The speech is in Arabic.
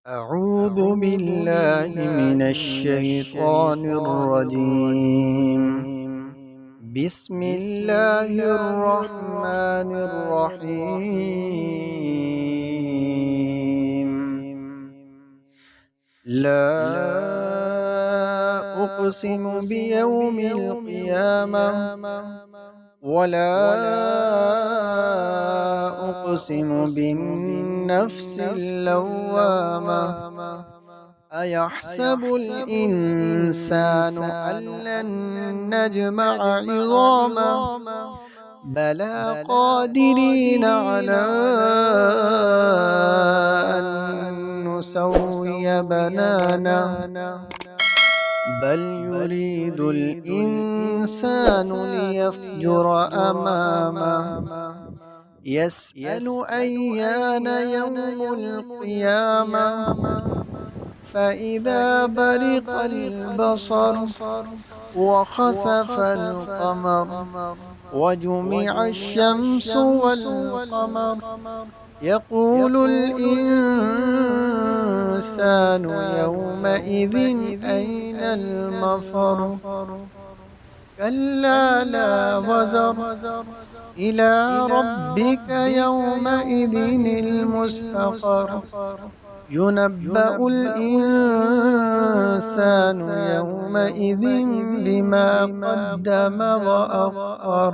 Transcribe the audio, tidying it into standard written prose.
أعوذ بالله من الشيطان الرجيم. بسم الله الرحمن الرحيم. لا أقسم بيوم القيامة ولا أقسم بالنفس اللوامة. أيحسب الإنسان أن لن نجمع عظامه بلى قادرين على أن نسوي بنانه بل يريد الإنسان ليفجر أمامه يسأل أيان يوم القيامة فإذا برق البصر وخسف القمر وجمع الشمس والقمر يقول الإنسان يومئذ أين المفر كلا لا وزر إلى ربك يومئذ المستقر ينبأ الإنسان يومئذ بما قدم وأخر.